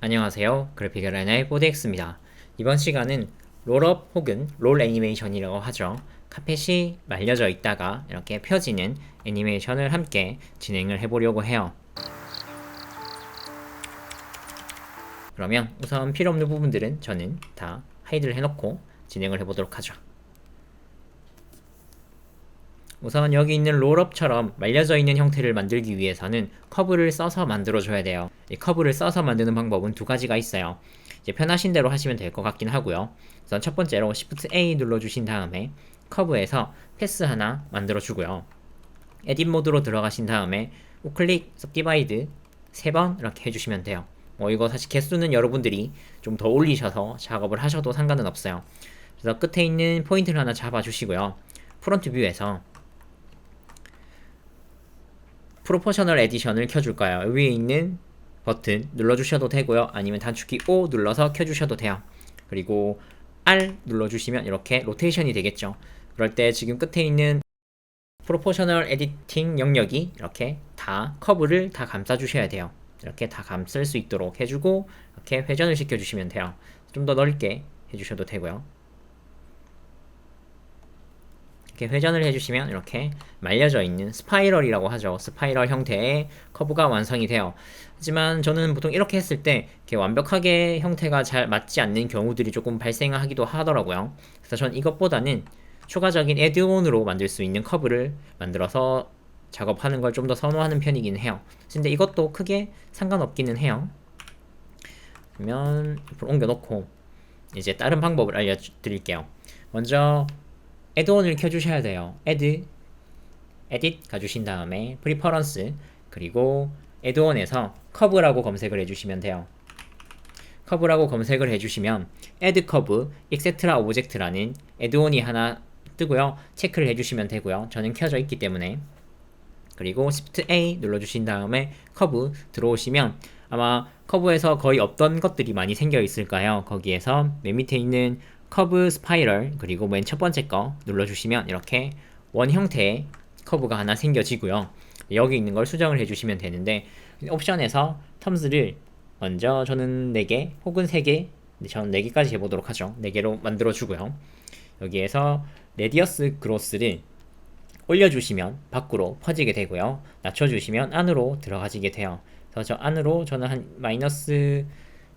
안녕하세요. 그래픽 디자이너의 뽀드엑스입니다. 이번 시간은 롤업 혹은 롤 애니메이션이라고 하죠. 카펫이 말려져 있다가 이렇게 펴지는 애니메이션을 함께 진행을 해보려고 해요. 그러면 우선 필요 없는 부분들은 저는 다 하이드를 해놓고 진행을 해보도록 하죠. 우선 여기 있는 롤업처럼 말려져 있는 형태를 만들기 위해서는 커브를 써서 만들어줘야 돼요. 이 커브를 써서 만드는 방법은 두 가지가 있어요. 이제 편하신 대로 하시면 될 것 같긴 하고요. 우선 첫 번째로 Shift A 눌러주신 다음에 커브에서 패스 하나 만들어주고요. 에딧 모드로 들어가신 다음에 우클릭, सब디바이드 3번 이렇게 해주시면 돼요. 이거 사실 개수는 여러분들이 좀 더 올리셔서 작업을 하셔도 상관은 없어요. 그래서 끝에 있는 포인트를 하나 잡아주시고요. 프론트 뷰에서 프로포셔널 에디션을 켜줄까요? 위에 있는 버튼 눌러주셔도 되고요. 아니면 단축키 O 눌러서 켜주셔도 돼요. 그리고 R 눌러주시면 이렇게 로테이션이 되겠죠. 그럴 때 지금 끝에 있는 프로포셔널 에디팅 영역이 이렇게 다 커브를 다 감싸주셔야 돼요. 이렇게 다 감쌀 수 있도록 해주고 이렇게 회전을 시켜주시면 돼요. 좀 더 넓게 해주셔도 되고요. 이렇게 회전을 해주시면 이렇게 말려져 있는 스파이럴이라고 하죠. 스파이럴 형태의 커브가 완성이 돼요. 하지만 저는 보통 이렇게 했을 때 이렇게 완벽하게 형태가 잘 맞지 않는 경우들이 조금 발생하기도 하더라고요. 그래서 전 이것보다는 추가적인 애드온으로 만들 수 있는 커브를 만들어서 작업하는 걸 좀 더 선호하는 편이긴 해요. 근데 이것도 크게 상관없기는 해요. 그러면 옮겨놓고 이제 다른 방법을 알려드릴게요. 먼저 애드온을 켜주셔야 돼요. 에딧 가주신 다음에 프리퍼런스 그리고 애드온에서 커브라고 검색을 해주시면 돼요. 커브라고 검색을 해주시면 애드 커브 익세트라 오브젝트라는 애드온이 하나 뜨고요. 체크를 해주시면 되고요. 저는 켜져 있기 때문에. 그리고 Shift A 눌러주신 다음에 커브 들어오시면 아마 커브에서 거의 없던 것들이 많이 생겨 있을까요? 거기에서 맨 밑에 있는 커브 스파이럴 그리고 맨 첫 번째 거 눌러주시면 이렇게 원 형태의 커브가 하나 생겨지고요. 여기 있는 걸 수정을 해주시면 되는데 옵션에서 텀스를 먼저 저는 4개 혹은 3개 저는 4개까지 해보도록 하죠. 4개로 만들어주고요. 여기에서 레디어스 그로스를 올려주시면 밖으로 퍼지게 되고요. 낮춰주시면 안으로 들어가지게 돼요. 그래서 저 안으로 저는 한 마이너스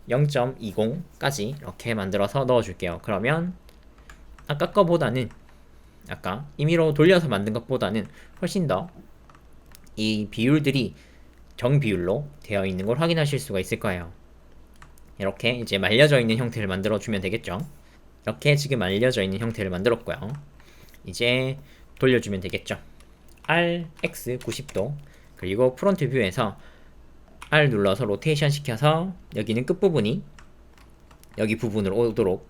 0.20까지 이렇게 만들어서 넣어줄게요. 그러면 아까 거보다는 아까 임의로 돌려서 만든 것보다는 훨씬 더 이 비율들이 정비율로 되어 있는 걸 확인하실 수가 있을 거예요. 이렇게 이제 말려져 있는 형태를 만들어 주면 되겠죠. 이렇게 지금 말려져 있는 형태를 만들었고요. 이제 돌려주면 되겠죠. R, X 90도 그리고 프론트 뷰에서 R 눌러서 로테이션 시켜서 여기는 끝부분이 여기 부분으로 오도록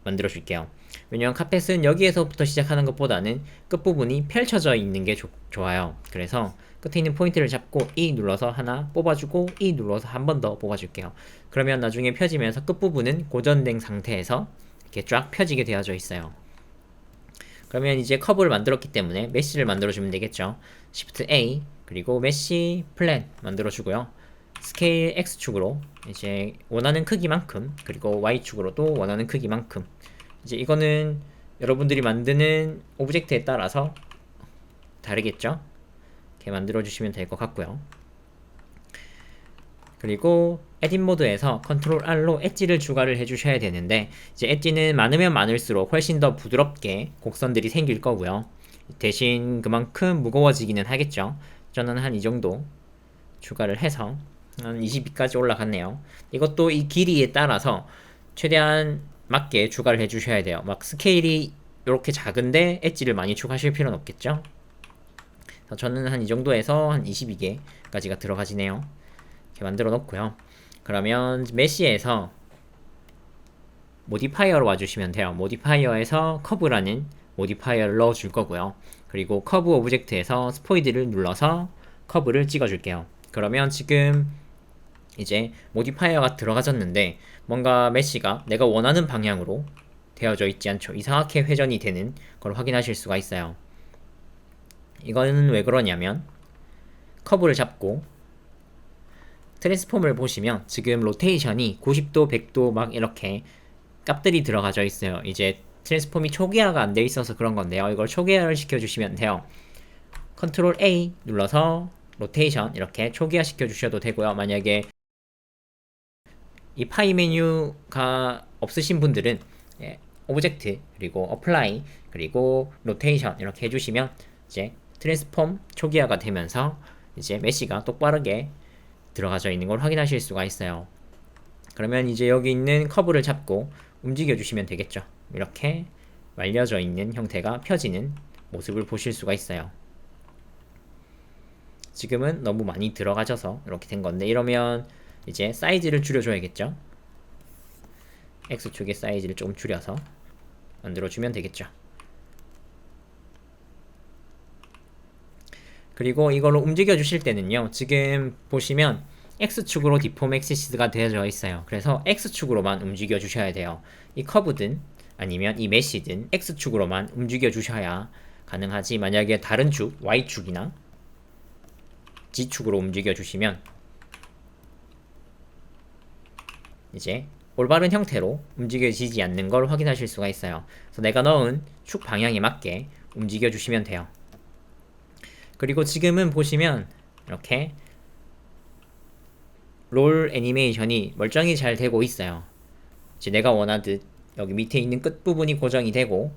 만들어 줄게요. 왜냐면 카펫은 여기에서부터 시작하는 것보다는 끝부분이 펼쳐져 있는 게 좋아요. 그래서 끝에 있는 포인트를 잡고 E 눌러서 하나 뽑아주고 E 눌러서 한 번 더 뽑아줄게요. 그러면 나중에 펴지면서 끝부분은 고정된 상태에서 이렇게 쫙 펴지게 되어져 있어요. 그러면 이제 커브를 만들었기 때문에 메쉬를 만들어주면 되겠죠. Shift A 그리고 메쉬 플랫 만들어주고요. 스케일 X축으로 이제 원하는 크기만큼 그리고 Y축으로도 원하는 크기만큼 이제 이거는 여러분들이 만드는 오브젝트에 따라서 다르겠죠. 이렇게 만들어주시면 될 것 같고요. 그리고 에딧 모드에서 컨트롤 R로 엣지를 추가를 해주셔야 되는데 이제 엣지는 많으면 많을수록 훨씬 더 부드럽게 곡선들이 생길 거고요. 대신 그만큼 무거워지기는 하겠죠. 저는 한 이 정도 추가를 해서 한 22까지 올라갔네요. 이것도 이 길이에 따라서 최대한 맞게 추가를 해주셔야 돼요. 막 스케일이 이렇게 작은데 엣지를 많이 추가하실 필요는 없겠죠. 저는 한 이 정도에서 한 22개까지가 들어가지네요. 이렇게 만들어 놓고요. 그러면 메시에서 모디파이어로 와주시면 돼요. 모디파이어에서 커브라는 모디파이어를 넣어줄 거고요. 그리고 커브 오브젝트에서 스포이드를 눌러서 커브를 찍어줄게요. 그러면 지금 이제 모디파이어가 들어가졌는데 뭔가 메시가 내가 원하는 방향으로 되어져 있지 않죠. 이상하게 회전이 되는 걸 확인하실 수가 있어요. 이거는 왜 그러냐면 커브를 잡고 트랜스폼을 보시면 지금 로테이션이 90도, 100도 막 이렇게 값들이 들어가져 있어요. 이제 트랜스폼이 초기화가 안 돼 있어서 그런 건데요. 이걸 초기화를 시켜주시면 돼요. 컨트롤 A 눌러서 로테이션 이렇게 초기화 시켜주셔도 되고요. 만약에 이 파이 메뉴가 없으신 분들은 오브젝트 그리고 어플라이 그리고 로테이션 이렇게 해주시면 이제 트랜스폼 초기화가 되면서 이제 메시가 똑바르게 들어가져 있는 걸 확인하실 수가 있어요. 그러면 이제 여기 있는 커브를 잡고 움직여 주시면 되겠죠. 이렇게 말려져 있는 형태가 펴지는 모습을 보실 수가 있어요. 지금은 너무 많이 들어가져서 이렇게 된 건데, 이러면 이제 사이즈를 줄여줘야겠죠. X축의 사이즈를 조금 줄여서 만들어주면 되겠죠. 그리고 이걸로 움직여 주실 때는요, 지금 보시면 X축으로 디폼 액시스가 되어져 있어요. 그래서 X축으로만 움직여 주셔야 돼요. 이 커브든 아니면 이 메시든 X축으로만 움직여 주셔야 가능하지, 만약에 다른 축, Y축이나 G축으로 움직여 주시면 이제 올바른 형태로 움직여지지 않는 걸 확인하실 수가 있어요. 그래서 내가 넣은 축 방향에 맞게 움직여 주시면 돼요. 그리고 지금은 보시면 이렇게 롤 애니메이션이 멀쩡히 잘 되고 있어요. 이제 내가 원하듯 여기 밑에 있는 끝부분이 고정이 되고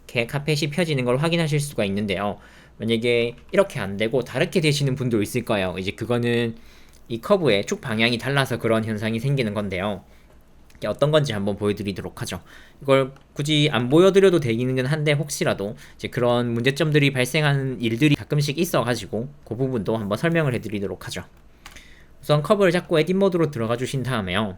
이렇게 카펫이 펴지는 걸 확인하실 수가 있는데요. 만약에 이렇게 안 되고 다르게 되시는 분도 있을 거예요. 이제 그거는 이 커브의 축 방향이 달라서 그런 현상이 생기는 건데요. 어떤 건지 한번 보여드리도록 하죠. 이걸 굳이 안 보여드려도 되기는 한데, 혹시라도 이제 그런 문제점들이 발생하는 일들이 가끔씩 있어가지고 그 부분도 한번 설명을 해드리도록 하죠. 우선 커브를 잡고 에딧 모드로 들어가 주신 다음에요,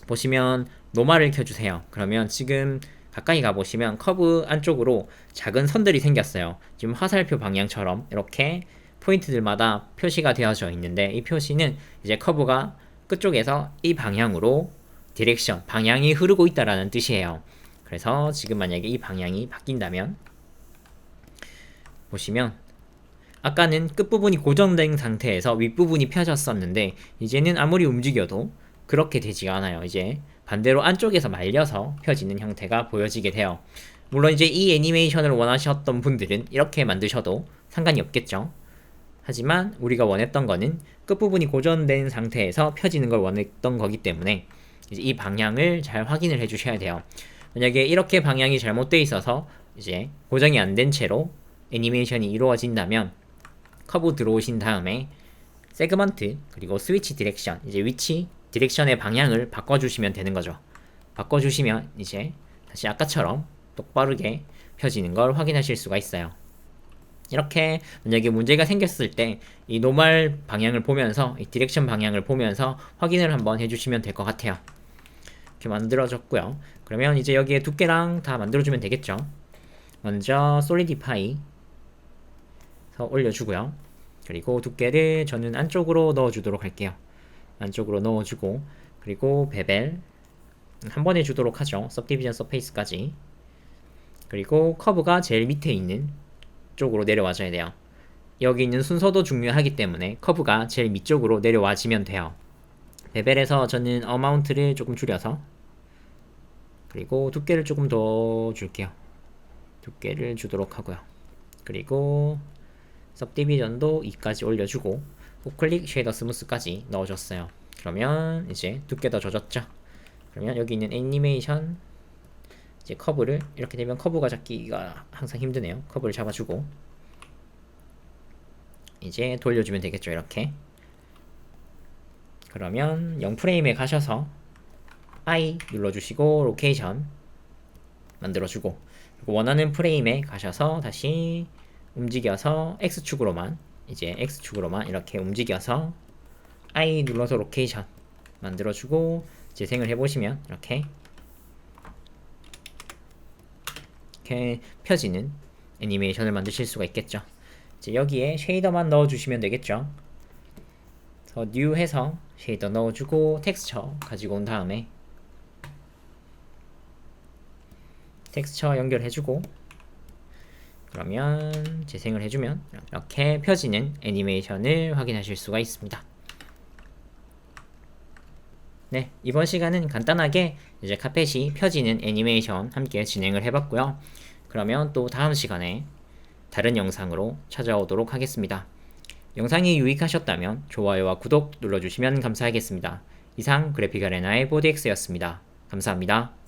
보시면 노말을 켜주세요. 그러면 지금 가까이 가보시면 커브 안쪽으로 작은 선들이 생겼어요. 지금 화살표 방향처럼 이렇게 포인트들마다 표시가 되어져 있는데, 이 표시는 이제 커브가 끝쪽에서 이 방향으로 디렉션, 방향이 흐르고 있다라는 뜻이에요. 그래서 지금 만약에 이 방향이 바뀐다면 보시면 아까는 끝부분이 고정된 상태에서 윗부분이 펴졌었는데, 이제는 아무리 움직여도 그렇게 되지가 않아요. 이제 반대로 안쪽에서 말려서 펴지는 형태가 보여지게 돼요. 물론 이제 이 애니메이션을 원하셨던 분들은 이렇게 만드셔도 상관이 없겠죠. 하지만 우리가 원했던 거는 끝부분이 고정된 상태에서 펴지는 걸 원했던 거기 때문에 이제 이 방향을 잘 확인을 해 주셔야 돼요. 만약에 이렇게 방향이 잘못되어 있어서 이제 고정이 안 된 채로 애니메이션이 이루어진다면 커브 들어오신 다음에 세그먼트 그리고 스위치 디렉션, 이제 위치 디렉션의 방향을 바꿔주시면 되는 거죠. 바꿔주시면 이제 다시 아까처럼 똑바르게 펴지는 걸 확인하실 수가 있어요. 이렇게 만약에 문제가 생겼을 때 이 노멀 방향을 보면서, 이 디렉션 방향을 보면서 확인을 한번 해주시면 될 것 같아요. 이렇게 만들어졌고요. 그러면 이제 여기에 두께랑 다 만들어주면 되겠죠. 먼저 솔리디파이 올려주고요. 그리고 두께를 저는 안쪽으로 넣어주도록 할게요. 안쪽으로 넣어주고, 그리고 베벨 한 번에 주도록 하죠. सब디비전 서페이스까지. 그리고 커브가 제일 밑에 있는 쪽으로 내려와줘야 돼요. 여기 있는 순서도 중요하기 때문에 커브가 제일 밑쪽으로 내려와지면 돼요. 베벨에서 저는 어마운트를 조금 줄여서, 그리고 두께를 조금 더 줄게요. 두께를 주도록 하고요. 그리고 सब디비전도 2까지 올려주고, 우클릭 쉐이더 스무스까지 넣어줬어요. 그러면 이제 두께 더 젖었죠. 그러면 여기 있는 애니메이션 이제 커브를, 이렇게 되면 커브가 잡기가 항상 힘드네요. 커브를 잡아주고 이제 돌려주면 되겠죠. 이렇게. 그러면 0프레임에 가셔서 I 눌러주시고 로케이션 만들어주고, 그리고 원하는 프레임에 가셔서 다시 움직여서 X축으로만, 이제 X축으로만 이렇게 움직여서 I 눌러서 로케이션 만들어주고 재생을 해보시면 이렇게 펴지는 애니메이션을 만드실 수가 있겠죠. 이제 여기에 쉐이더만 넣어주시면 되겠죠. 그래서 뉴 해서 쉐이더 넣어주고 텍스처 가지고 온 다음에 텍스처 연결해주고, 그러면 재생을 해주면 이렇게 펴지는 애니메이션을 확인하실 수가 있습니다. 네, 이번 시간은 간단하게 이제 카펫이 펴지는 애니메이션 함께 진행을 해봤고요. 그러면 또 다음 시간에 다른 영상으로 찾아오도록 하겠습니다. 영상이 유익하셨다면 좋아요와 구독 눌러주시면 감사하겠습니다. 이상 그래픽 아레나의 보드엑스였습니다. 감사합니다.